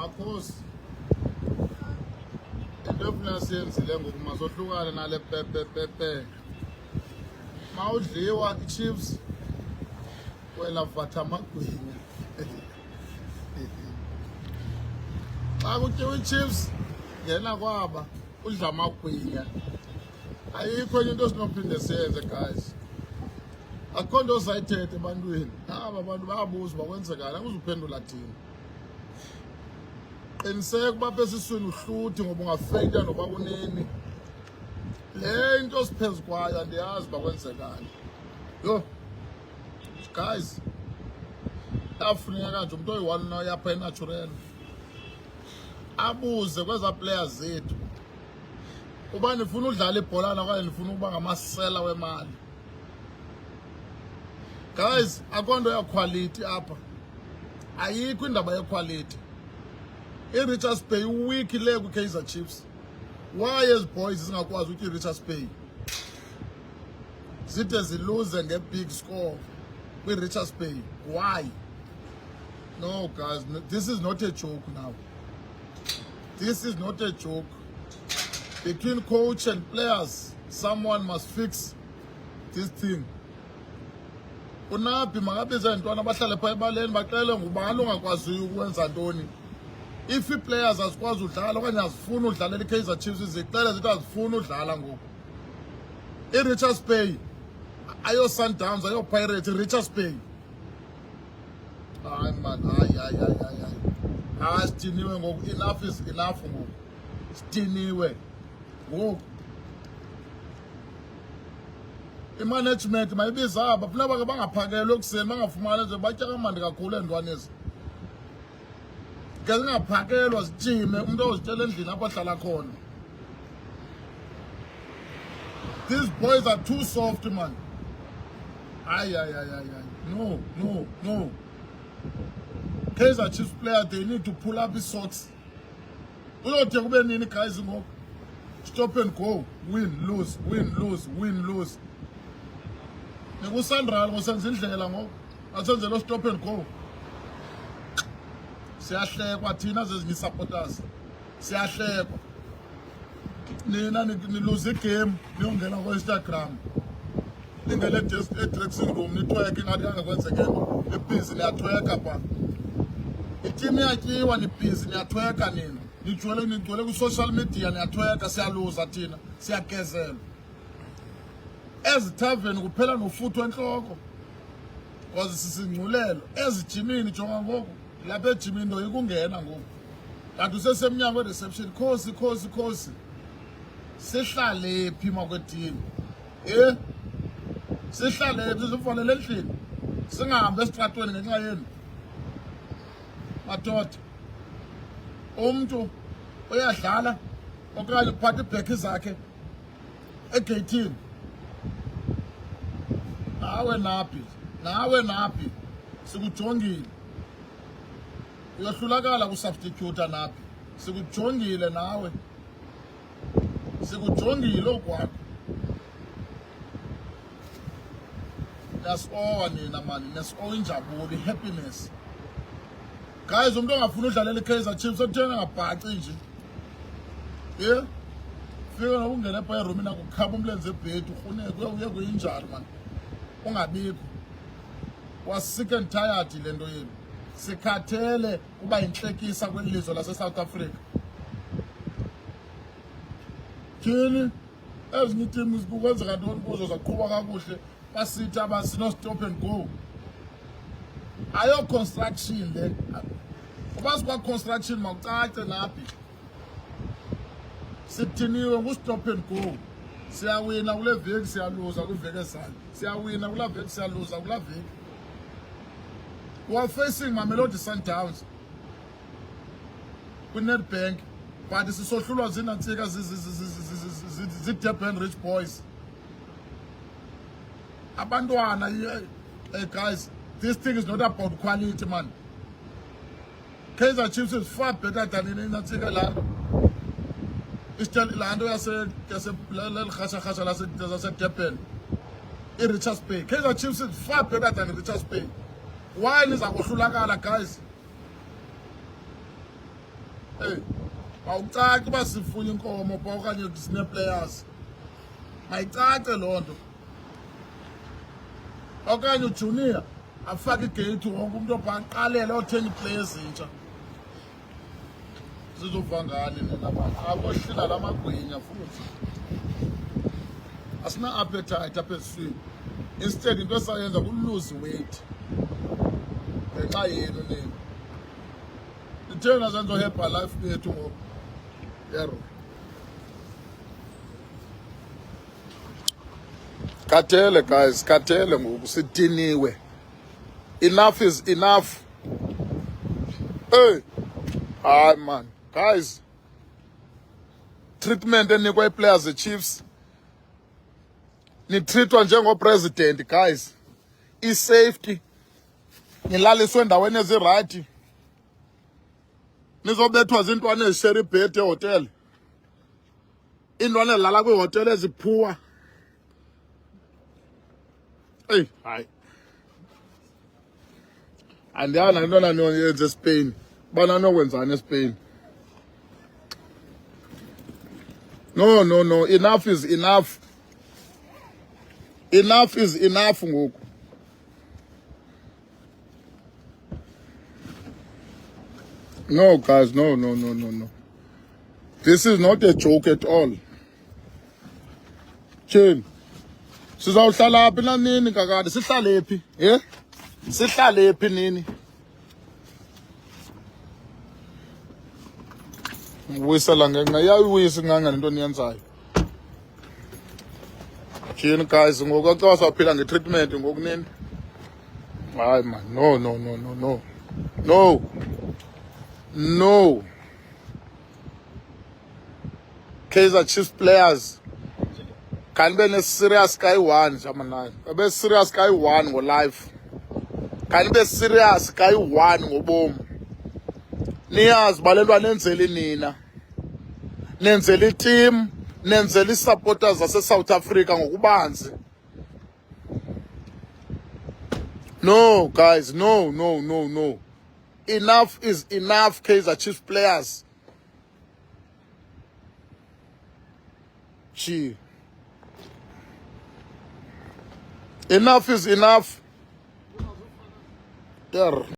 Makhosi into efuna siyenzile ngoku masohlukane nale pepepepe mawudliwa iChiefs wena vatha amagwinya xa kutyiwa iChiefs ngena kwaba udla amagwinya ayikho enye into sinophinde siyenze guys akho nto zayithethe ebantwini aba bantu bayabuza uba kwenzekani akuzuphendula thina qiniseka uba apha esiswini uhluthi ngoba ungafeyita noba kunini le into siphezu kwayo andiyazi uba kwenzekani yho guys afuneka nje umntu oyi-one nayo apha enatural abuze kwezaa players zethu uba ndifuna udlala ibholana okanye ndifuna ukuba ngamasela wemali guys akho nto yakhwaliti apha ayikho indaba yekhwaliti i-Richards Bay uwiki le kwi-Kaizer Chiefs why ezi boys zingakwazi utya i-Richards Bay zide ziluze nge-big score kwi-Richards Bay why no guys this is not a joke now this is not a joke between coach and players someone must fix this thing unaphi makabiza intwana abahlale phaa ebaleni baxele ngubani ongakwaziyo ukwenza ntoni if ii-players azikwazi udlala okanye azifuni udlalela i-Kaizer Chiefs zixele zithi azifuni udlala ngoku i-Richards Bay ayo-Sundowns ayo-Pirates i-Richards Bay hayi man hayi sidiniwe ngoku enough is enough ngoku sidiniwe ngoku i-management mayibiza aba funeka ke bangaphakelwa ekuseni bangafumani nje batya kamandi kakhulu eentwanezi ke zingaphakelwa zitshime umntu ozityela endlini apho ahlala khona these boys are too soft man hayi no Kaizer Chiefs player they need to pull up his socks uzothe kube nini guys ngoku stop and go win lose nekusandral ngosenza indlela ngoku asenzele stop and go siyahlekwa thina zezinye supporters siyahlekwa nina nilose igame niyongena ku-Instagram ningele dressing room nitweke ingathi angakwenzekelo ibhizi niyatweka pha itimu yatyiwa nibhizi niyatweka nina nigcwele ku-social media niyatweka siyaluza thina siyagezelwa ezithaveni kuphela nofutho entloko because sisingculelo ezijimini jonga ngoku lapha ejimini nto ikungena ngoku kanti usesemnyango we-reception khosi sihlale phi makwetini sihlale phi sivalele endlini singahambi esitratweni ngenxa yenu madoda umntu uyadlala okanye uphatha iibhekhi zakhe egeyithini nawe naphi sikujongile uyohlulakala kusubstituta naphi sikujongile nawe sikujongile okwakho nasowa nina mani nasowa injabulo i-happiness guys umntu ongafuna udlalela i-Kaizer Chiefs othenga ngabhaci nje fika nokungena phaa erumini akukhaba umlenze ebhedi urhuneke uye kuyinjani mani ungabikho was sick and tired le nto yenu sikhathele uba yintlekisa kweli lizwe lase-South Africa tyhini ezinye iitimu zikwenzeka ntoni kuzo zaqhuba kakuhle basithi abasino-stop and go ayo-construction le uba sikwa-construction makucace naphi sidiniwe ngu-stop and go siyawina kule veki siyaluza kwiveki ezayo siyawina kula veki siyaluza kula veki we are facing Mamelodi Sundowns kwi-Nedbank but sisohlulwa zinantsika zi-Durban Rich Boys abantwana hey guys this thing is not about quality man Kaizer Chiefs is far better than inantsika laa laa nto yaselikhashakasha lasedurban i-Richards Bay Kaizer Chiefs is far better than Richards Bay why niza kohlulakala guys Hey, awucaci uba sifuye inkomo pha okanye sine-players. Mayicace loo nto. Okanye uJunior afake igate wonke umuntu opha aqalele othenga iiplayers ezintsha. Sizova ngani nina bantu? Abohlila la magwinya futhi. Asina-appetite apha esiswini. Instead into esayenza ku-lose weight. Ngenxa yenu nina. Ithena zenzo Herbalife bethu ngoku. Yaro. Khathele guys, khathele ngoku sidiniwe. Enough is enough. Hey. Hayi man, guys. Treatment enikwa ii-players the-Chiefs. Nitreatwa njengo-president guys. I-safety. Nilaliswe endaweni ezirayithi. Nizobethwa zintwana ezishare ibhedi ehotele. Iintwana ezilala kwiihotele eziphuwa. Hey, hayi. Andiyazi nantona niyenze eSpain. Bana nokwenzani eSpain. No. Enough is enough. Enough is enough ngoku. No, guys, no. This is not a joke at all. Tyhini. Sizawuhlala phi na nini kakade? Sihlale phi? Sihlale phi nini? Wisela ngenxa iyawuyisa nganga nento niyenzayo. Tyhini guys, ngoku xa saphila ngetreatment ngoku nini? Hayi man, no. Kaizer Chiefs players. Can be serious guy one, Jamani. Be serious guy one go live. Can be serious guy one go boom. Niyazi balelwa nenzeli nina. Nenzeli team, nenzeli supporters zase South Africa ngokubanzi. No, guys, no. Enough is enough, Kaizer Chiefs players. Gee. Enough is enough. Yeah.